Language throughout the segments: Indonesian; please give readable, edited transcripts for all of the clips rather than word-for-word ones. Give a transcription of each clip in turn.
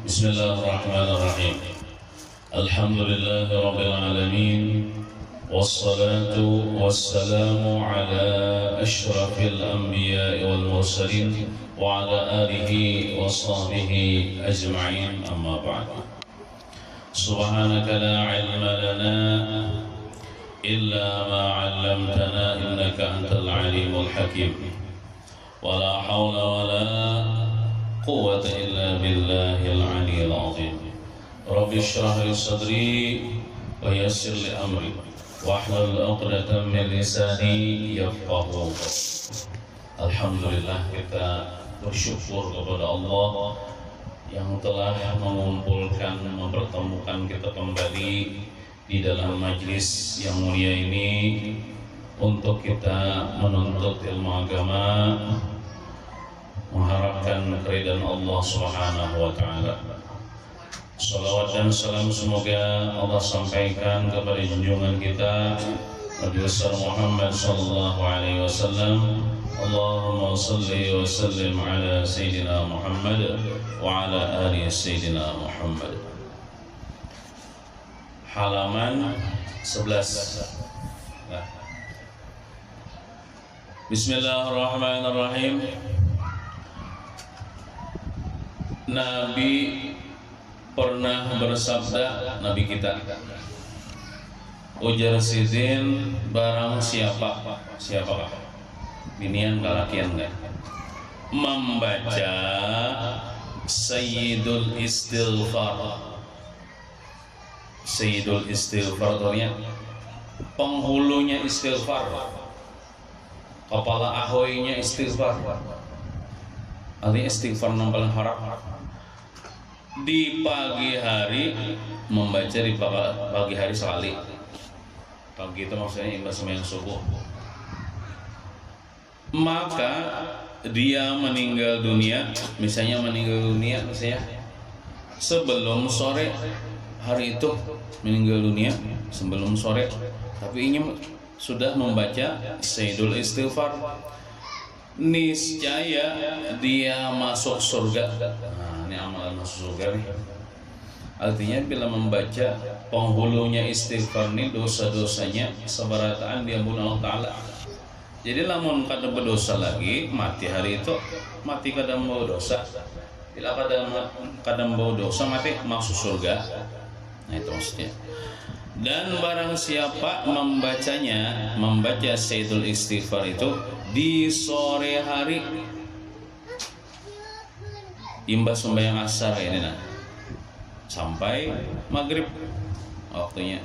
بسم الله الرحمن الرحيم. الحمد لله رب العالمين، والصلاة والسلام على أشرف الأنبياء والمرسلين وعلى آله وصحبه أجمعين، أما بعد. سبحانك لا علم لنا إلا ما علمتنا إنك أنت العليم الحكيم، ولا حول ولا قوة إلا بالله العلي العظيم. رب اشرح لي صدري ويسر لي أمري واحلل عقدة من لساني يفقهوا. Alhamdulillah, kita bersyukur kepada Allah yang telah mengumpulkan, mempertemukan kita kembali di dalam majlis yang mulia ini untuk kita menuntut ilmu agama, mengharapkan keridhaan Allah Subhanahu wa taala. Salawat dan salam semoga Allah sampaikan kepada junjungan kita Nabi besar Muhammad sallallahu alaihi wasallam. Allahumma shalli wa sallim ala sayyidina Muhammad wa ala ali sayyidina Muhammad. Halaman 11. Bismillahirrahmanirrahim. Nabi pernah bersabda, Nabi kita, ujar sidin barang siapakah binian kalakian enggak membaca Sayyidul Istighfar. Sayyidul Istighfar artinya penghulunya istighfar, kepala ahoynya istighfar. Artinya istighfar yang paling harap di pagi hari, membaca di pagi hari sekali. Pagi itu maksudnya imbas sembahyang subuh. Maka dia meninggal dunia, misalnya sebelum sore hari itu meninggal dunia sebelum sore, tapi ini sudah membaca Sayyidul Istighfar, niscaya dia masuk surga. Nah, ini amalan masuk surga nih. Artinya bila membaca penghulunya istighfar ini, dosa-dosanya seberataan diampuni Allah Ta'ala. Jadi lamun kada berdosa lagi, mati hari itu, mati kada mau dosa. Bila kada mau dosa, mati masuk surga. Nah itu maksudnya. Dan barang siapa membaca Sayyidul Istighfar itu di sore hari, imbas sembahyang asar ini sampai maghrib waktunya,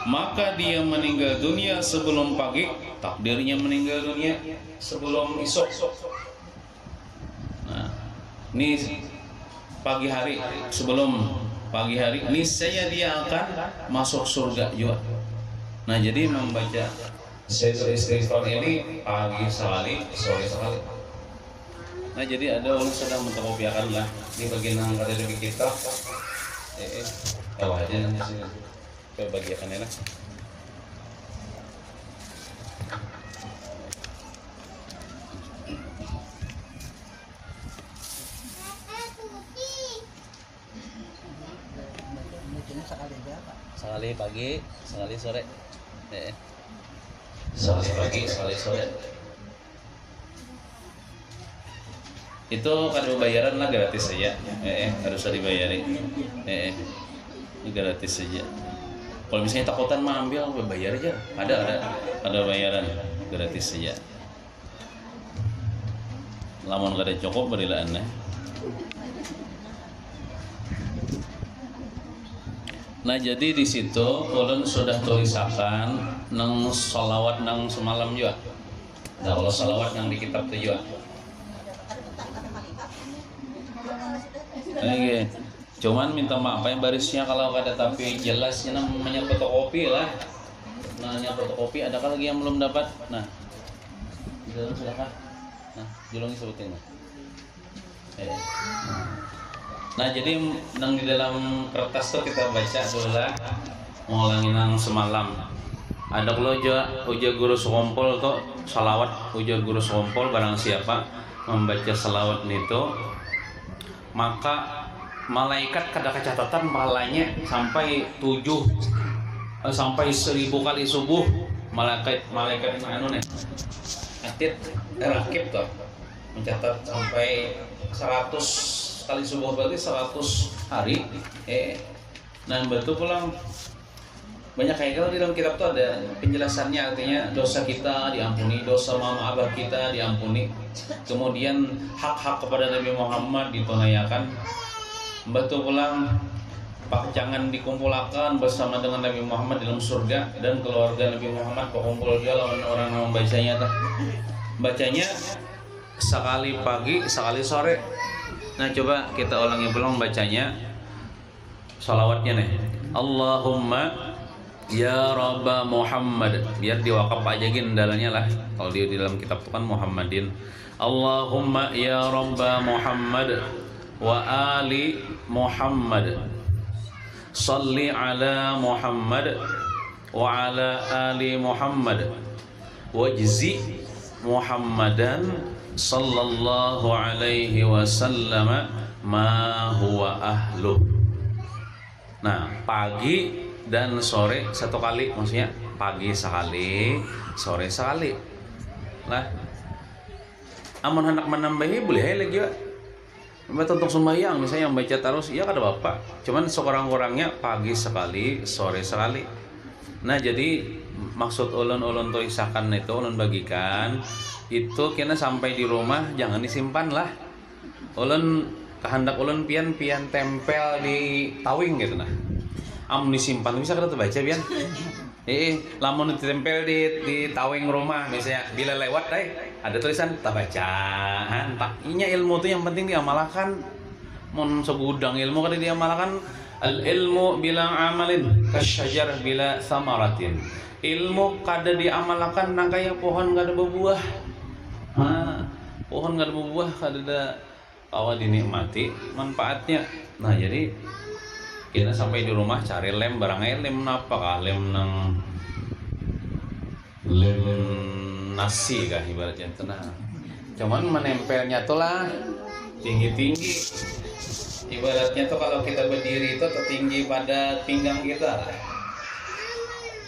maka dia meninggal dunia sebelum pagi, takdirnya meninggal dunia sebelum isuk. Nah, ini pagi hari, sebelum pagi hari, niscaya dia akan masuk surga juga. Nah, jadi membaca Sayyidul Istighfar ini pagi sekali, sore sekali. Nah, jadi ada orang sedang mentokopiakan lah di bagian yang ada di kitab. Tahu aja nanti sini. Coba bagiakan ya lah. Sekali pagi, sekali sore. Sekali pagi, sekali sore. Itu kada bayaran lah, gratis saja. Harus dibayarin. Ini gratis saja. Kalau misalnya takutan mah ambil, bayar aja. Ada bayaran, gratis saja. Lamun kada cukup berilah aneh. Nah, jadi di situ ulun sudah tulisakan nang salawat nang semalam juga. Nah, kalau salawat yang di kitab itu juga. Oke. Cuman minta maaf yang barisnya kalau ada, tapi jelasnya namanya fotokopi lah. Namanya fotokopi, adakah lagi yang belum dapat? Nah, di dalam silakan. Nah, julungi sebutin. Nah, jadi nang di dalam kertas tuh kita baca dulu lah, ngulangin nang semalam. Ada kalau ujar guru sekompol tuh salawat, ujar guru sekompol barang siapa membaca salawat itu, maka malaikat kada kecatatan pahalanya sampai 1000 kali subuh. Malaikat anu nih atit rakib tuh mencatat sampai 100 kali subuh, berarti 100 hari. Nah betul pulang banyak kayak kalau di dalam kitab tuh ada penjelasannya, artinya dosa kita diampuni, dosa mama abah kita diampuni, kemudian hak-hak kepada Nabi Muhammad ditunaikan. Betul pulang jangan dikumpulkan bersama dengan Nabi Muhammad dalam surga, dan keluarga Nabi Muhammad kumpul dia lawan orang yang membacanya bacanya sekali pagi sekali sore. Nah coba kita ulangi pulang bacanya salawatnya nih. Allahumma ya Rabba Muhammad, biar diwakaf aja gin dalamnya lah, kalau di dalam kitab itu kan Muhammadin. Allahumma ya Rabba Muhammad wa ali Muhammad, salli ala Muhammad wa ala ali Muhammad, wajzi Muhammadan sallallahu alaihi wasallam ma huwa ahluh. Nah pagi dan sore satu kali, maksudnya pagi sekali sore sekali lah. Amun hendak menambahi boleh lagi ya. Untuk sembahyang misalnya yang baca terus ya kada bapak, cuman sekurang-kurangnya pagi sekali sore sekali. Nah jadi maksud ulun tuh isakan itu ulun bagikan itu kena sampai di rumah jangan disimpan lah. Ulun kehendak ulun pian tempel di tawing gitu nah. Amun disimpan bisa kada terbaca pian. Lamun ditempel di tawing rumah misalnya, bila lewat ada tulisan tak bacaan. Inya ilmu tuh yang penting diamalkan. Mun segudang ilmu kada diamalkan. Al ilmu bilang amalin kasyajar bila samaratin. Ilmu kada diamalkan nang kaya pohon kada berbuah. Pohon kada berbuah kada ada kawa dinikmati manfaatnya. Nah jadi kita sampai di rumah cari lem, barangnya lem apa kah? Lem nasi kah ibaratnya tenang. Cuman menempelnya tuh lah tinggi-tinggi. Ibaratnya tuh kalau kita berdiri itu tertinggi pada pinggang kita.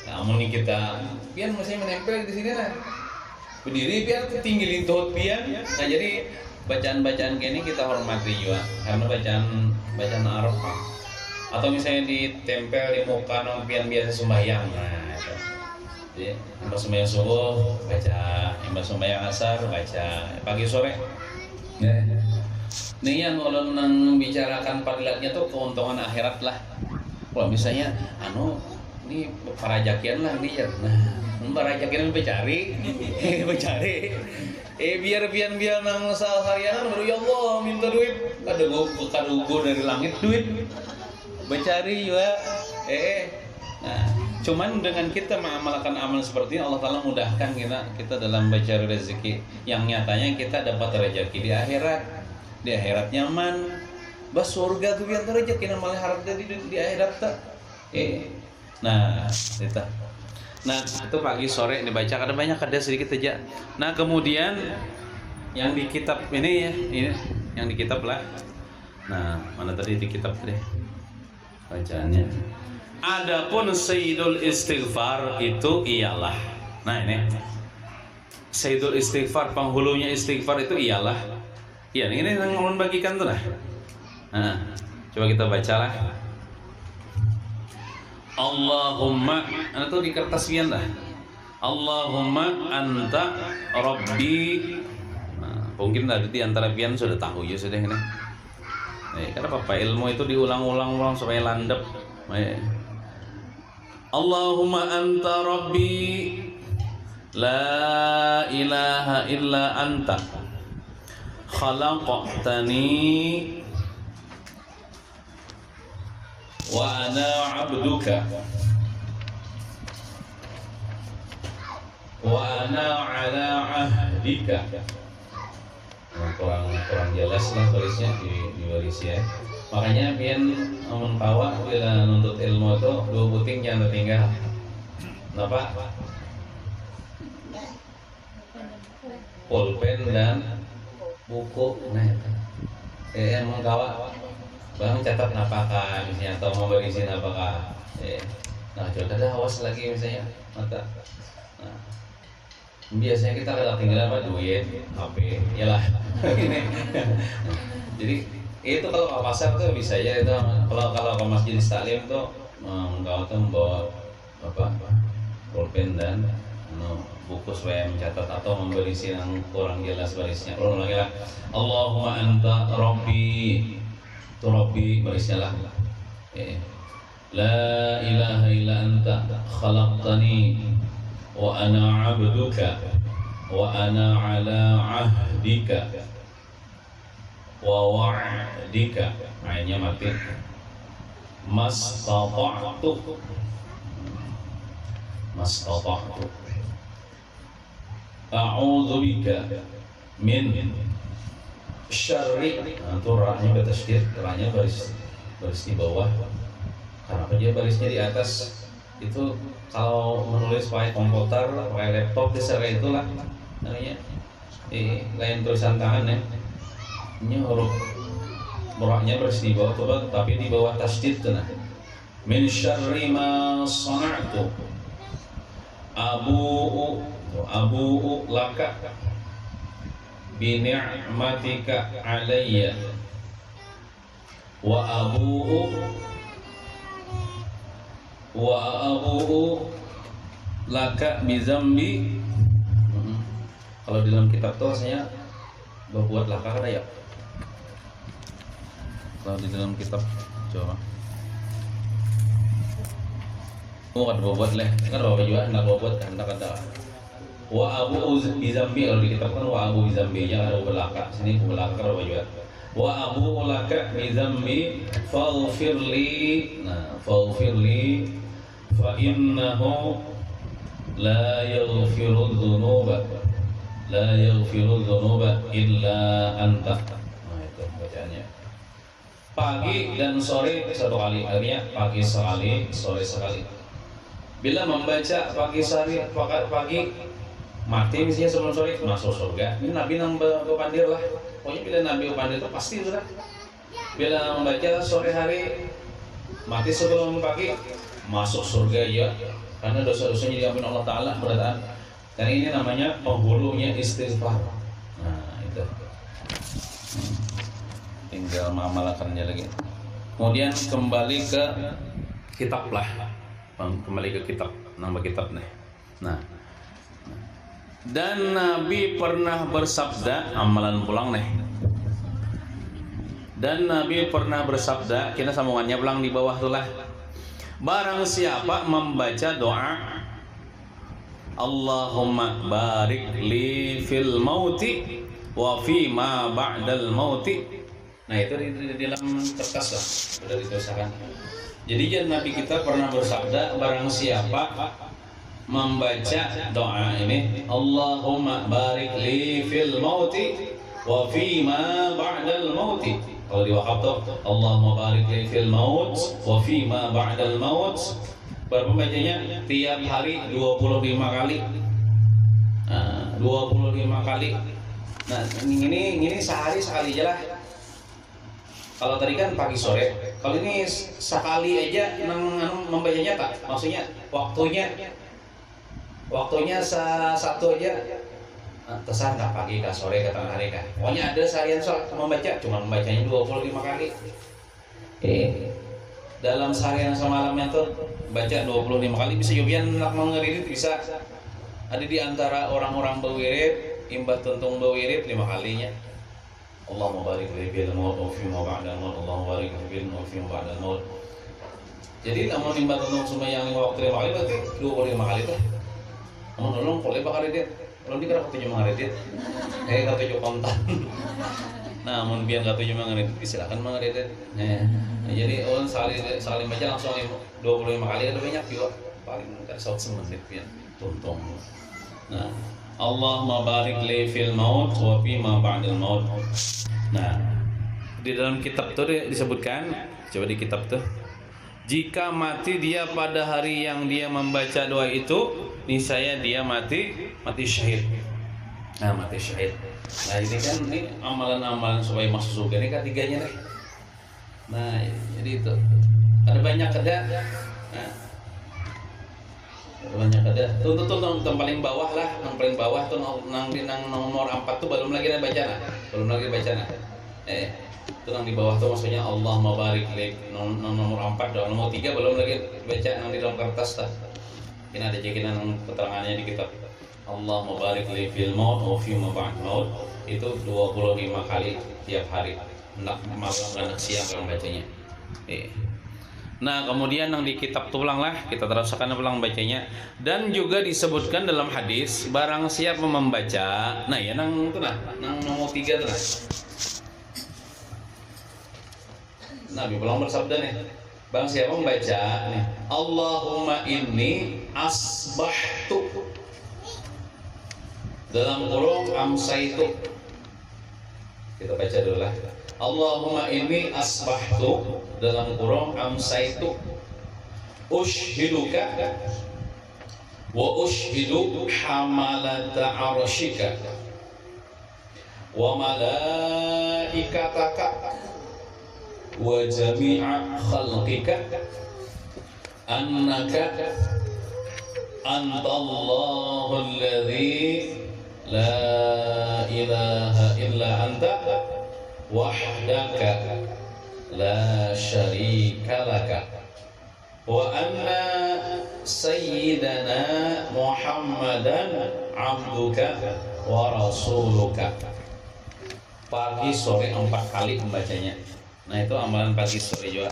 Namun kita pian mesti menempel di sini lah. Berdiri biar tinggi lintut pian. Nah jadi bacaan-bacaan gini kita hormati juga karena bacaan Arab. Atau misalnya ditempel di muka nompian biasa sembahyang. Nah itu jadi yang sembahyang subuh baca, yang sembahyang asar baca, pagi sore ya. Nih yang ulun membicarakan padilatnya tuh keuntungan akhirat lah. Kalau misalnya ini parajakian lah nih ya. Nah parajakian becari biar nang seharian baru ya Allah minta duit ada gue dari langit duit mencari juga. Nah, cuman dengan kita mengamalkan amal seperti ini Allah Ta'ala mudahkan kita dalam mencari rezeki yang nyatanya kita dapat rezeki di akhirat. Di akhirat nyaman. Bas surga tuh yang rezeki malah harap di akhirat tak. Nah, itu. Nah, itu pagi sore dibaca kada banyak, kada sedikit aja. Nah, kemudian yang di kitab ini yang di kitab lah. Nah, mana tadi di kitab deh bacaannya. Adapun Sayyidul Istighfar itu ialah, nah ini Sayyidul Istighfar, penghulunya istighfar itu ialah, ya ini yang ulun bagikan tuh lah. Nah, coba kita bacalah. Allahumma, itu di kertas pian lah. Allahumma anta Rabbi. Nah, mungkin tadi di antara pian sudah tahu ya sudah ini. Kenapa ilmu itu diulang-ulang supaya landep. Allahumma anta Rabbi la ilaha illa anta khalaqtani wa ana abduka wa ana ala ahdika. kurang jelas lah tulisnya di waris ya. Makanya pian amun pawa bila nuntut ilmu itu 2 puting jangan tertinggal. Kenapa? Pulpen dan buku. Nah itu emang kawa Bang catat apakah misalnya atau mau berisi apakah. Nah, coba ada awas lagi misalnya mata. Nah, biasanya kita kalau tinggal apa duit, HP, iyalah. Jadi itu kalau ke pasar tuh bisa ya itu kalau ke masjid taklim tuh engkau tuh membawa apa pulpen dan buku supaya mencatat atau memberi yang kurang jelas barisnya. Kalau lagi lah Allahumma anta Rabbi tu Rabbi barisnya lah. La ilaha illa anta khalaqtani wa ana abduka wa ana ala ahdika wa wa'dika. Mainnya mati. Mastata'tu a'udzu bika min syarri. Itu ra-nya bertasydid, ra-nya baris di bawah. Kenapa dia barisnya di atas? Itu kalau menulis pakai komputer, pakai laptop diserah itulah namanya. Lain tulisan tangan ya. Ini huruf ra-nya baris di bawah coba, tapi di bawah tasydid tuh nah. Min syarri ma sana'tu abu'u laka bi ni'matika alayya wa abu'u laka bi zambi. Kalau di dalam kitab tuh rasanya berbuat laka kan ya. Kalau di dalam kitab coba kan berbuat leh, kan bawa juga hendak berbuat kan hendak ada. Wa abu bizambi, kalau di kitab kan wa abu bizambi nya ada belaka, sini belaka bawa juga. Wa abu laka bizambi faghfirli. Nah, faghfirli fa innahu la yaghfiru dzunuba illa anta. Nah, itu bacaannya. Pagi dan sore satu kali, artinya pagi sekali, sore sekali. Bila membaca pagi mati misalnya sebelum sore masuk surga. Ini Nabi nang berpandir lah. Pokoknya bila Nabi berpandir itu pasti sudah. Bila membaca sore hari mati sebelum pagi masuk surga ya. Karena dosa-dosanya diampuni Allah Taala berataan. Karena ini namanya penghulunya istighfar. Nah itu. Tinggal mengamalkannya lagi. Kemudian kembali ke kitab lah. Kembali ke kitab, nama kitab nih. Nah, dan Nabi pernah bersabda, amalan pulang nih. Dan Nabi pernah bersabda, kita sambungannya pulang di bawah tuh lah. Barang siapa membaca doa Allahumma barik li fil mauti wa fi ma ba'dal mauti. Nah itu di dalam kertas lah, sudah dituliskan. Jadi Nabi kita pernah bersabda, barang siapa membaca doa ini Allahumma barik li fil mauti wa fi ma ba'dal mauti. Kalau di wakaf tuh Allahumma barik li fil maut wa fi ma ba'dal maut. Bacanya tiap hari 25 kali. Nah, 25 kali. Nah, ini sehari sekali aja lah. Kalau tadi kan pagi sore, kalau ini sekali aja membacanya tak, maksudnya waktunya satu aja, terserah nggak pagi kah sore kah tengah hari kah, pokoknya ada seharian membaca, cuma membacanya 25 kali. Dalam seharian semalamnya tuh baca 25 kali bisa jobian nak mengerit, bisa ada di antara orang-orang berwirid, imbah tuntung berwirid 5 kalinya. Allahumma barik li fil maut wa fi ma ba'dal maut. Allahumma barik li fil maut wa fi ma ba'dal maut. Jadi namun nimba tuntung semua yang waktu 5 kali berarti 25 kali tuh. Namun tolong boleh bakar dia. Kalau dia kira ketujuh mengaredit. Ketujuh kontan. Namun biar ketujuh mengaredit silakan mengaredit. Nah, jadi orang saling baca langsung 25 kali ada banyak juga. Paling enggak 1 menit ya tuntung. Nah, Allahumma barik li fil maut wa fi ma ba'dal maut. Nah, di dalam kitab itu disebutkan, coba di kitab tuh, jika mati dia pada hari yang dia membaca doa itu, niscaya dia mati syahid. Nah, mati syahid. Nah, ini kan amalan-amalan supaya masuk surga ini ketiganya nih. Nah, jadi itu ada banyak ada. Nah, banyak ada. Tuh paling bawah lah, yang paling bawah tuh nang nomor 4 tuh belum lagi ada bacaan. Belum lagi bacaan. Itu yang di bawah tuh maksudnya Allah mabarik li nomor 4 dan nomor 3 belum lagi baca nang di dalam kertas tah. Ini ada jekinan keterangannya di kitab. Allah mabarik li fil maut wa fi ma ba'd maut. Itu 25 kali tiap hari. Hendak malam dan siang kalau bacanya. Nah, kemudian yang di kitab tulang lah kita teruskan ulang bacanya, dan juga disebutkan dalam hadis barang siapa membaca. Nah, ya nang itu nah, nang nomor 3 tuh nah. Nabi pulang bersabda nih, barang siapa membaca nih, Allahumma inni asbahtu dalam kurung amsaitu. Kita baca dulu lah. Allahumma inni asbahtu dalam kurung amsaitu ushhiduka wa ushhidu hamalata arshika wa malaikataka wa jami'a khalqika annaka antallahu alladhi la ilaha illa anta wahdaka la syarika laka wa anna sayyidana Muhammadan abduka wa rasuluka. Pagi sore 4 kali membacanya. Nah, itu amalan pagi sore juga.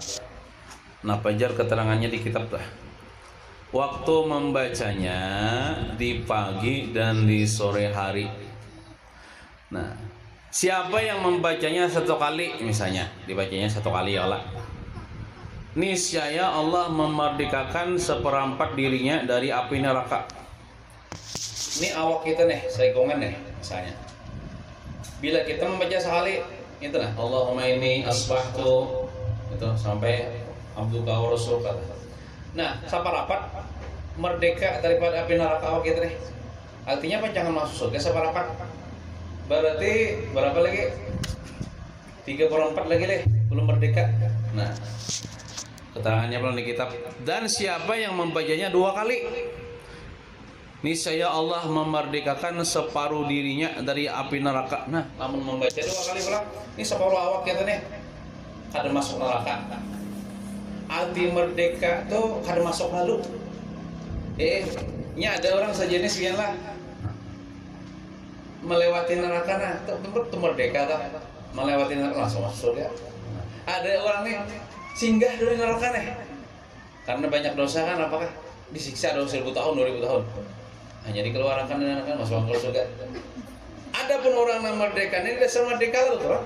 Nah, pajar keterangannya di kitab lah. Waktu membacanya di pagi dan di sore hari. Nah, siapa yang membacanya 1 kali misalnya, dibacanya 1 kali ya Allah, niscaya Allah memerdekakan 1/4 dirinya dari api neraka. Ini awak kita nih, saikongan nih misalnya. Bila kita membaca sekali, itu nah, Allahumma inni asbahtu itu sampai abduka wa rasuluka. Nah, 1/4 merdeka daripada api neraka awak kita nih. Artinya apa? Jangan masuk surga 1/4. Berarti berapa lagi? 3/4 lagi deh, belum merdeka. Nah, keterangannya belum di kitab. Dan siapa yang membacanya 2 kali, niscaya Allah memerdekakan separuh dirinya dari api neraka. Nah, namun membaca 2 kali pulang, ini separuh awak kita nih kada masuk neraka. Arti merdeka tuh kada masuk lalu. Ini ada orang sejenis pian lah melewati neraka, nah itu merdeka tak? Melewati neraka langsung masuk surga. Ada orang nih singgah dari neraka nih karena banyak dosa kan, apakah disiksa 1000 tahun 2000 tahun hanya dikeluarkan dari neraka masuk ke surga. Ada pun orang yang merdeka ini dasar merdeka loh tuh,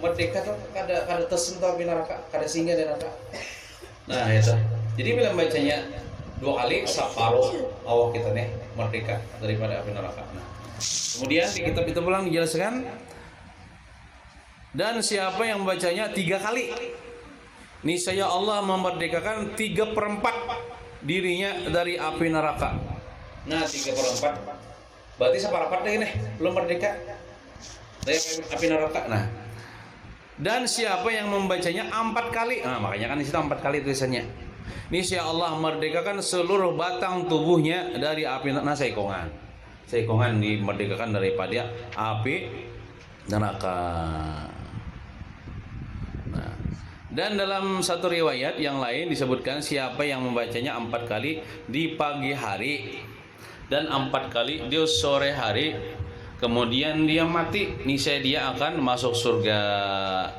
merdeka tuh kada tersentuh api neraka, kada singgah di neraka. Nah itu, jadi bila bacanya 2 kali separuh awak kita nih merdeka daripada api neraka. Nah, kemudian di kitab itu pulang dijelaskan, dan siapa yang membacanya 3 kali, niscaya Allah memerdekakan 3/4 dirinya dari api neraka. Nah, 3/4 berarti 1/4 deh nih belum merdeka dari api neraka. Nah, dan siapa yang membacanya 4 kali, nah makanya kan di situ 4 kali tulisannya, niscaya Allah merdekakan seluruh batang tubuhnya dari api neraka. Nah, saikongan dimerdekakan daripada api neraka. Nah, dan dalam satu riwayat yang lain disebutkan siapa yang membacanya 4 kali di pagi hari dan 4 kali di sore hari, kemudian dia mati, niscaya dia akan masuk surga.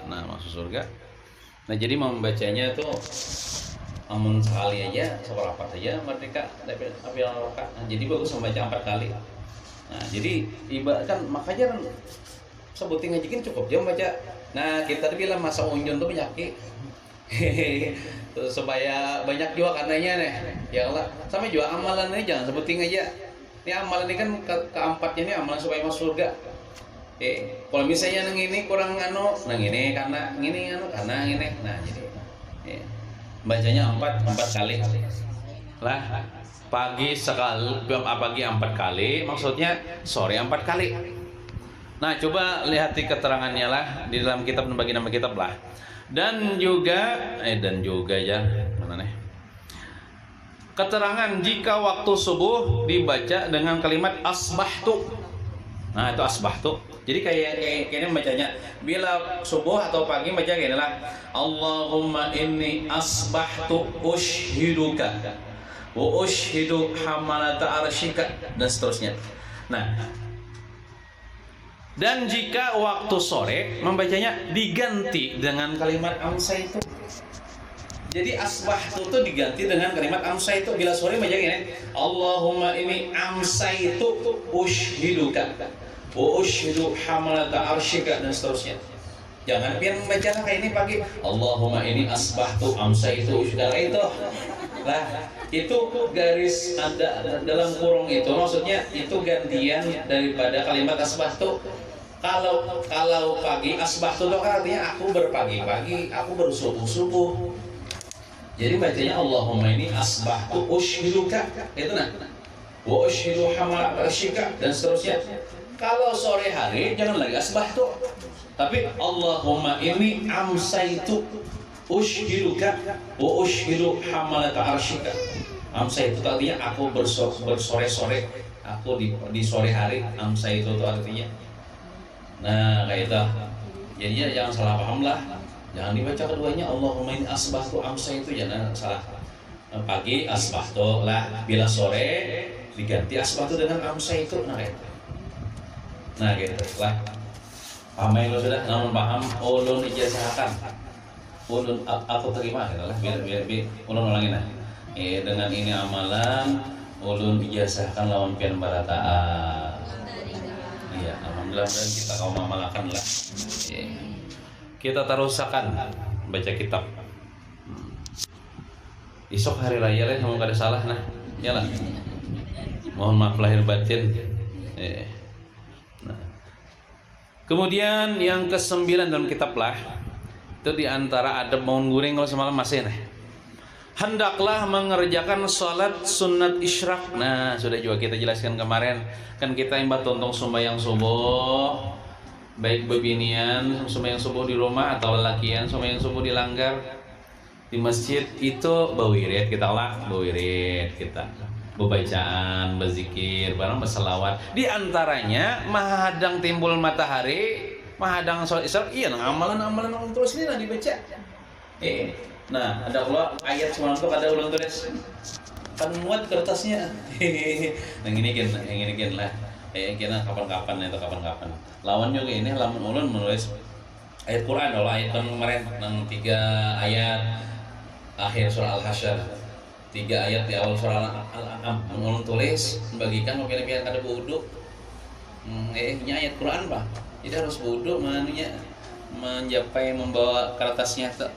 Nah, masuk surga. Nah, jadi membacanya tuh amun sekali aja, 1/4 saja merdeka dari api neraka. Nah, jadi bagus membaca 4 kali. Nah, jadi ibaratkan makanya kan sebutin ngajikin cukup dia baca. Nah, kita bilang masa unjun tuh penyakit. Supaya banyak juga karenanya nih. Ya Allah, sama juga amalan ini jangan sebutin aja. Ini amalan ini kan keempatnya ini amalan supaya masuk surga. Kalau misalnya nang ini kurang nang ini karena ini. Nah, jadi bacanya 4 kali. Lah, pagi 4 kali, maksudnya sore 4 kali. Nah, coba lihat di keterangannya lah di dalam kitab, bagi nama kitab lah. Dan juga ya mana nih? Keterangan jika waktu subuh dibaca dengan kalimat asbahtu. Nah, itu asbahtu. Jadi kayaknya bacanya bila subuh atau pagi baca kayak inilah. Allahumma inni asbahtu ushiduka wa ushidu hamalata arsyika dan seterusnya. Nah, dan jika waktu sore membacanya diganti dengan kalimat amsaitu. Jadi asbahtu itu diganti dengan kalimat amsaitu. Bila sore baca gini, Allahumma inni amsaitu ushiduka wa ushidu hamalata arsyika dan seterusnya. Jangan pian membaca kayak ini pagi. Allahumma inni asbahtu amsaitu ushiduka itu. Lah, itu garis ada dalam kurung itu maksudnya itu gantian daripada kalimat asbahtu. Kalau pagi asbahtu itu artinya aku berpagi-pagi, aku bersubuh-subuh. Jadi bacanya Allahumma ini asbahtu ushiduka itu nah wa ushidu hamalata arsyika dan seterusnya. Kalau sore hari jangan lagi asbahtu, tapi Allahumma ini amsaitu ushiduka wa ushidu hamalata arsyika. Amsaitu itu artinya aku bersore-sore, aku di sore hari. Amsaitu itu artinya. Nah kayak itu. Jadi ya jangan salah paham lah. Jangan dibaca keduanya Allahumma inni asbahtu amsaitu, jangan salah. Pagi asbahtu lah, bila sore diganti asbahtu dengan amsaitu. Nah gitu. Nah gitu lah. Paham yang lo sudah, namun paham ulun ijazahkan. Ulun aku terima gitu lah. Biar ulun ulangin lah. Dengan ini amalan ulun ijazahkan lawan pian barataan. Iya, alhamdulillah dan kita kaum amalakan lah. Kita terusakan baca kitab. Esok hari raya lah, mau kada salah nah, yalah. Mohon maaf lahir batin. Nah. Kemudian yang ke-9 dalam kitab lah, itu diantara adab bangun guring kalau semalam masih nih. Hendaklah mengerjakan salat sunat isyraq. Nah, sudah juga kita jelaskan kemarin. Kan kita imbah tontong sembahyang subuh. Baik bebinian sembahyang subuh di rumah atau lelakian sembahyang subuh di langgar di masjid itu bawirid kita lah, bawirid kita bebacaan, berzikir, barang berselawat. Di antaranya mahadang timbul matahari, mahadang sholat isya, iya nang amalan-amalan orang terus ini lah dibaca. Nah, ada pula ayat semalam tuh ada ulang tulis. Kan muat kertasnya. Yang ini kan lah. Kira kapan-kapan itu kapan-kapan. Lawan juga ini lamun ulun menulis ayat Quran kalau ayat kemarin nang 3 ayat akhir surah Al-Hasyr. 3 ayat di awal surah Al-An'am ulun tulis membagikan mungkin kada wudu. Ini ayat Quran Pak. Jadi harus wudu manunya menjapai membawa kertasnya tuh.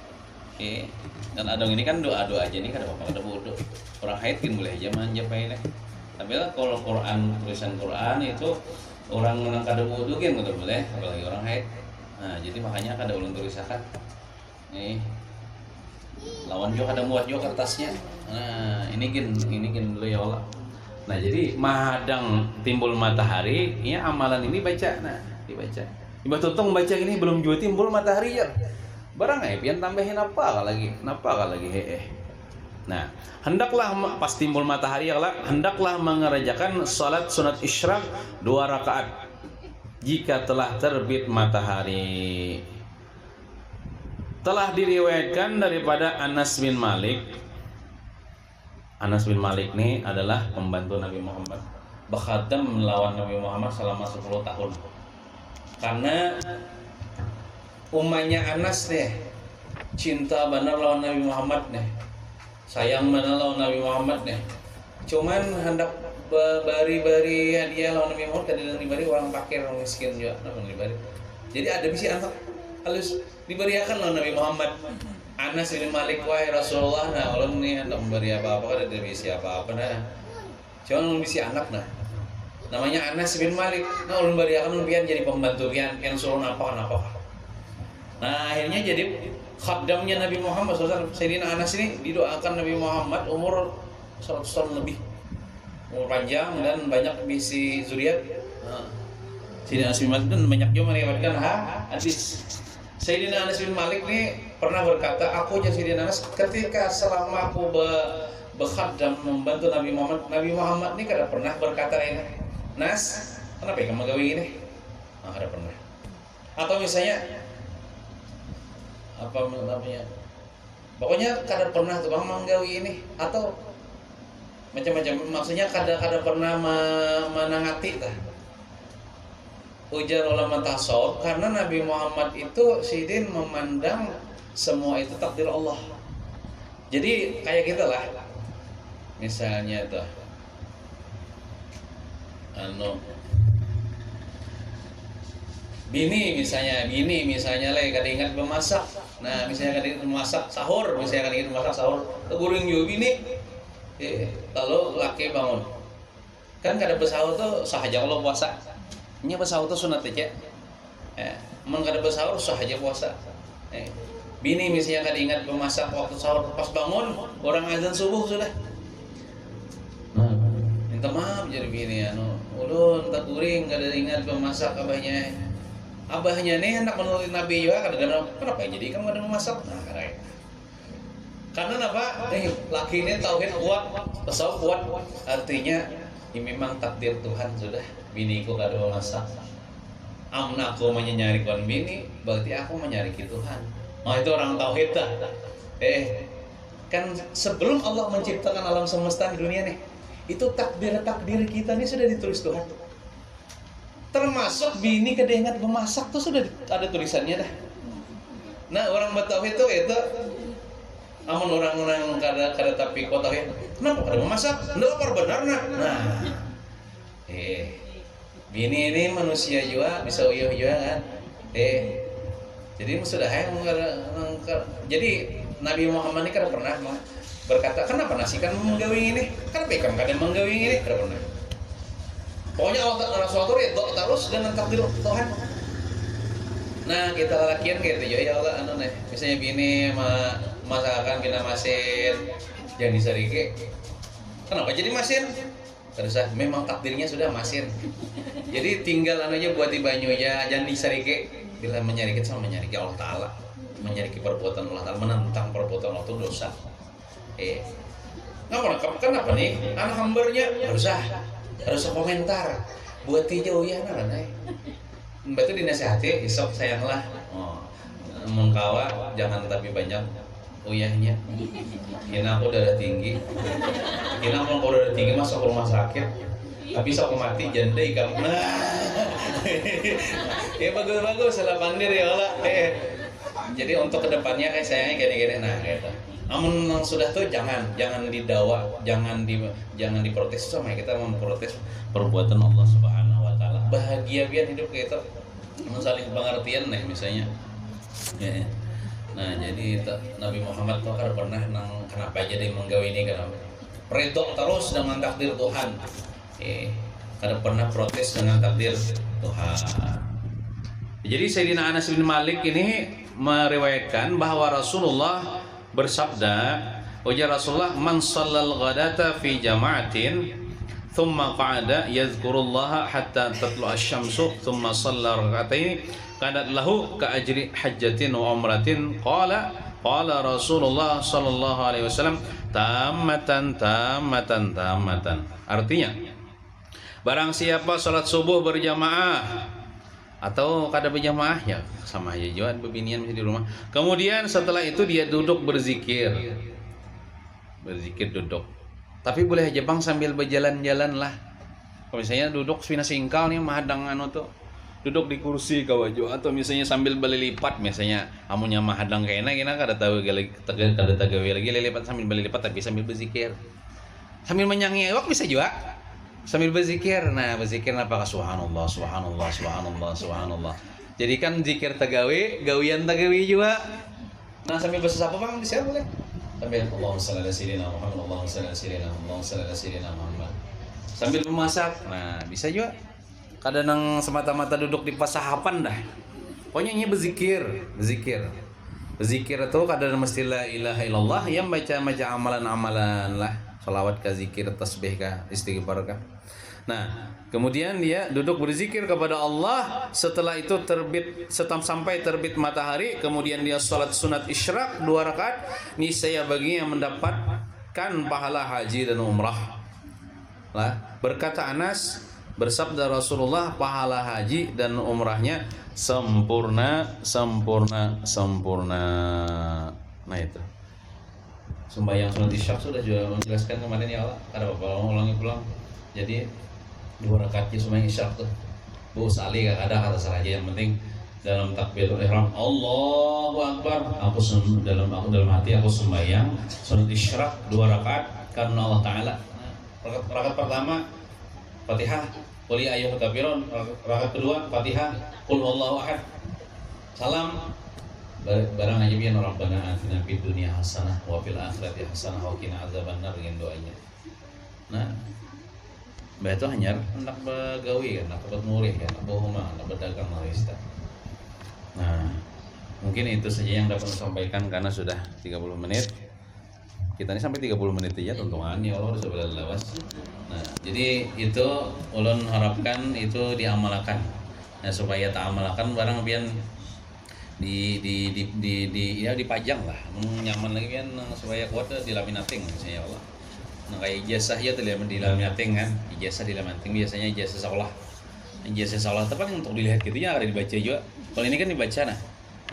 Dan adong ini kan doa-doa aja nih kada apa-apa kada wudu. Orang haid kan boleh aja menjapai ini. Tapi lah kalau Quran, tulisan Quran itu orang kada wudu kan kada boleh, apalagi orang haid. Nah, jadi makanya kada ulun tulisakan. Lawan juga kada muat juga kertasnya. Nah, ini gin dulu ya Allah. Nah, jadi mahadang timbul matahari, ya amalan ini baca. Nah, dibaca. Ibarat tutung baca ini belum juga timbul matahari ya. Barang pian tambahin apa lagi? Nah, hendaklah pas timbul matahari hendaklah mengerjakan salat sunat isyraq 2 rakaat jika telah terbit matahari. Telah diriwayatkan daripada Anas bin Malik. Anas bin Malik ini adalah pembantu Nabi Muhammad, berkhadam melawan Nabi Muhammad selama 10 tahun. Karena umahnya Anas nih cinta benar lawan Nabi Muhammad nih. Sayang mana lawan Nabi Muhammad nih. Cuman hendak bari-bari hadiah lawan Nabi Muhammad kadang dibari orang fakir, orang miskin juga dibari. Jadi ada bisi anak halus diberiakan lawan Nabi Muhammad. Anas bin Malik wahai Rasulullah, nah ulun nih hendak memberi apa-apa kada ada bisi apa-apa nah. Cuman ulun bisi anak nah. Namanya Anas bin Malik. Nah ulun beriakan pian jadi pembantu pian suruh apa. Nah akhirnya jadi khaddamnya Nabi Muhammad SAW. Sayyidina Anas ini didoakan Nabi Muhammad umur 100 tahun lebih, umur panjang dan banyak bisi zuriat. Sayyidina Anas bin Malik dan banyak juga meriwayatkan hadis. Sayyidina Anas bin Malik ini pernah berkata, aku jadi Sayyidina Anas ketika selama aku bekhadam membantu Nabi Muhammad ini kada pernah berkata ini, Nas, kenapa ya kamu gawe ini? Nah, kada pernah. Atau misalnya apa namanya? Pokoknya kada pernah tuh bang menggawi ini, atau macam-macam, maksudnya kada pernah menangati lah. Ujar ulama tasawuf, karena Nabi Muhammad itu sidin memandang semua itu takdir Allah. Jadi kayak kita lah, misalnya tuh bini misalnya lah kada ingat memasak. Nah misalnya kada ingat memasak sahur, keguring juga bini. Lalu laki bangun, kan kada bersahur tuh sah aja kalau puasa. Nya bersahur tuh sunat aja. Mun kada bersahur sah aja puasa. Bini misalnya kada ingat memasak waktu sahur, pas bangun orang azan subuh sudah. Minta maaf jadi bini ulun tak guring kada ingat memasak abahnya nih hendak menurut Nabi juga kenapa jadi kamu ada memasak? Nah karena apa? Laki ini tauhid kuat, tasawuf kuat, artinya ini memang takdir Tuhan sudah. Biniku kada memasak, aku menyari kon bini, berarti aku menyari Tuhan. Itu orang tauhid dah. Kan sebelum Allah menciptakan alam semesta di dunia nih, itu takdir kita nih sudah ditulis Tuhan. Termasuk bini kada ingat memasak tuh sudah ada tulisannya dah. Nah orang bertauhid itu amun orang-orang kada tapi kok tauhid, kenapa kada memasak? Ndak apa benar nah. Bini ini manusia juga bisa uyuh juga kan. Jadi sudah jadi Nabi Muhammad ini kada pernah berkata, kenapa nasi kan menggawi ini? Kenapa ikan kada menggawi ini? Kada pernah. Pokoknya Allah Rasulullah itu terus dengan takdir Tuhan. Nah kita lakian kayak itu ya Allah misalnya bini masakan kita masin jangan disarike. Kenapa jadi masin? Terus memang takdirnya sudah masin. Jadi tinggal aja buat di banyu aja, jangan disarike. Bila menyarike sama menyarike Allah Taala, menyarike perbuatan Allah Taala, menentang perbuatan Allah itu dosa. Kenapa nih? Anak hambarnya harus komentar buat jauh ya Mbak itu dinasihati, isok sayanglah. Mengkawa jangan tapi banyak uyahnya. Kina aku darah tinggi. Kina aku darah tinggi masuk rumah sakit. Tapi sok mati jandai kamu. Bagus salah pandir ya Allah. Jadi untuk kedepannya kayak sayangnya gini-gini gitu. Namun sudah tuh jangan didawa, jangan diprotes sama kita memprotes perbuatan Allah Subhanahu wa taala. Bahagia biar hidup kayak itu. Saling pengertian nih misalnya. Nah, jadi Nabi Muhammad tuh kan pernah kenapa jadi menggawe ini kenapa? Redho terus dengan takdir Tuhan. Kada pernah protes dengan takdir Tuhan. Jadi Sayyidina Anas bin Malik ini meriwayatkan bahwa Rasulullah bersabda, ujar Rasulullah, man shallal ghadata fi jama'atin thumma qa'ada yadhkurullaha hatta tatlu'a asy-syamsu thumma shalla rak'atayn kanat lahu ka ajri hajjatin wa umratin. Qala Rasulullah sallallahu alaihi wasallam tammatan. Artinya, barang siapa salat subuh berjamaah atau kada berjamaah ya sama aja juga bebinian di rumah. Kemudian setelah itu dia duduk berzikir duduk. Tapi boleh aja bang sambil berjalan-jalan lah. Kalau misalnya duduk sina singkal nih mahadang tuh duduk di kursi kawaju, atau misalnya sambil beli lipat, misalnya amunya mahadang kayaknya kada tahu kada tagawi lagi lipat sambil beli lipat tapi sambil berzikir. Sambil menyanyi awak bisa juga. Sambil berzikir. Nah, berzikir apakah subhanallah. Jadi kan zikir tagawi, gawian tagawi juga. Nah, sambil bersapa bang bisa boleh. Sambil Allahumma shalli ala sayyidina Muhammad, Allahumma shalli ala sayyidina Muhammad. Sambil memasak. Nah, bisa juga. Kadang semata-mata duduk di pasahapan dah. Pokoknya ini berzikir. Berzikir itu kadang mesti la ilaha illallah, yang baca amalan-amalan lah. Salawat ka, zikir, tasbih ka, istighfar ka. Nah, kemudian dia duduk berzikir kepada Allah. Setelah itu sampai terbit matahari. Kemudian dia sholat sunat isyraq 2 rakaat. Niscaya baginya mendapatkan pahala haji dan umrah. Lah, berkata Anas, bersabda Rasulullah, pahala haji dan umrahnya sempurna. Nah itu. Sembahyang sunat isyraq sudah juga menjelaskan kemarin ya Allah. Ada apa? Ulangi pulang. Jadi 2 rakaatnya sembahyang isyraq tuh. Bu sali gak ada kata saja, yang penting dalam takbiratul ihram Allahu akbar. Dalam hati aku sembahyang sunat isyraq 2 rakaat karena Allah Taala. Rakaat pertama Fatihah qul ya ayyuhal kafirun, rakaat kedua Fatihah qul huwallahu ahad. Salam barang aja biar Rabbana atina fid dunya hasanah wa fil akhirati hasanah wa qina adzabannar dengan doanya. Nah, bah itu hanya hendak begawi kan, hendak bermurid kan, hendak berhuma, hendak berdagang marista. Nah, mungkin itu saja yang dapat disampaikan karena sudah 30 menit. Kita ini sampai 30 menit aja tontonan ya Allah sudah lawas. Nah, jadi itu ulun harapkan itu diamalkan. Nah, supaya tak amalkan barang pian ya dipajang lah, nyaman lagi kan supaya kuat dilaminating ya Allah. Nah, kayak ijazah ya dilaminating kan, ijazah dilaminating biasanya ijazah sekolah tepat untuk dilihat gitu ya, ada dibaca juga. Kalau ini kan dibaca nah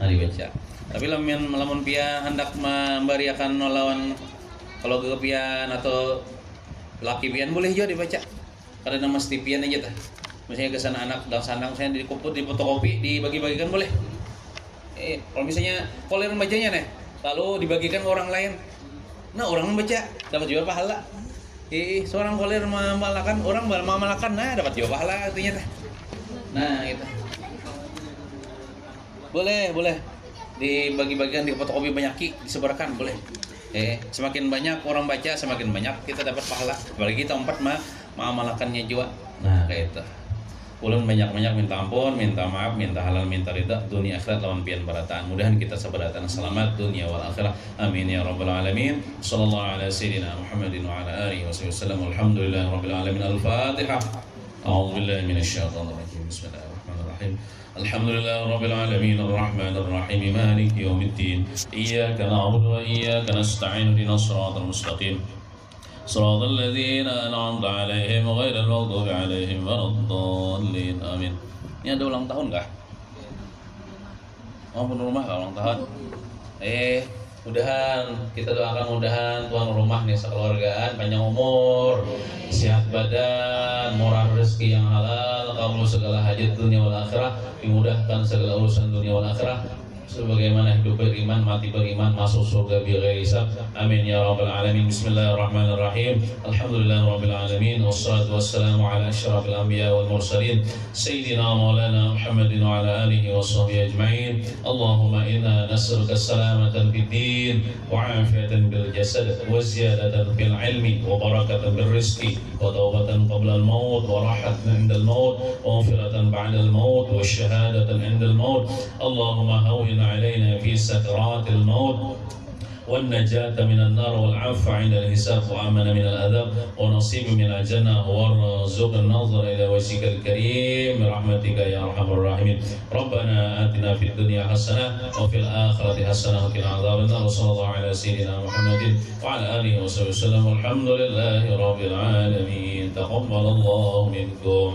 dibaca. Tapi lamun pia hendak memberiakan lawan kalau kepian atau laki pian boleh juga dibaca. Karena nama stipian aja tah. Misalnya ke sana anak dan sandang saya dikuput, di fotokopi, dibagi-bagikan boleh. Kalau misalnya koler membacanya lalu dibagikan ke orang lain. Nah, orang membaca dapat juga pahala. Seorang koler memalakan, orang memalakan, nah dapat juga pahala artinya teh. Nah, gitu. Boleh. Dibagi-bagikan di fotokopi banyak disebarkan boleh. Semakin banyak orang baca, semakin banyak kita dapat pahala. Apalagi kita mengamalkannya juga. Nah, kayak itu. Ulun banyak-banyak minta ampun, minta maaf, minta halal, minta ridha dunia akhirat lawan pian barataan. Mudahan kita sabaratan selamat dunia wal akhirah. Amin ya rabbal alamin. Sallallahu ala sayyidina Muhammadin wa ala alihi wasallam. Alhamdulillahi rabbil alamin. Al-Fatihah. A'udzu billahi minasyaitonir rajim. Bismillahirrahmanirrahim. Alhamdulillahi rabbil alamin. Arrahmanir rahim. Maliki yaumiddin. Iyyaka na'budu wa iyyaka nasta'in. Ihdinas siratal mustaqim. صراط الذين أنعمت عليهم غير المغضوب عليهم ولا الضالين آمين. Ini ada ulang tahun kah? Oh, rumah kah ulang tahun? Kita doakan mudahan tuan rumah nih sekeluargaan panjang umur, sehat badan, murah rezeki yang halal, kabul segala hajat dunia wal akhirah, dimudahkan segala urusan dunia wal akhirah. Sebagaimana hidup beriman, mati beriman, masuk surga bighairi hisab. Amin ya rabbal alamin. Bismillahirrahmanirrahim. Alhamdulillahirabbil alamin. Wassalatu wassalamu ala asyrafil anbiya wal mursalin sayyidina maulana Muhammadin wa ala alihi washabbihi ajma'in. Allahumma inna nas'aluka salamatan fid din wa 'afiyatan bil jasad wa ziyadatan fil ilmi wa barakatan bil rizqi wa tawbatan qabla al maut wa rahatan 'inda al maut wa maghfiratan ba'da al maut wa syahadatan 'inda al maut. Allahumma hawwin علينا في سكرات الموت والنجاة من النار والعفو عند الحساب وأمن من العذاب ونصيب من الجنة وارزق النظر إلى وجهك الكريم برحمتك يا أرحم الراحمين. ربنا آتنا في الدنيا حسنة وفي الآخرة حسنة وقنا عذاب النار. وصلى الله على سيدنا محمد وعلى آله وصحبه وسلم والحمد لله رب العالمين. تقبل الله منكم.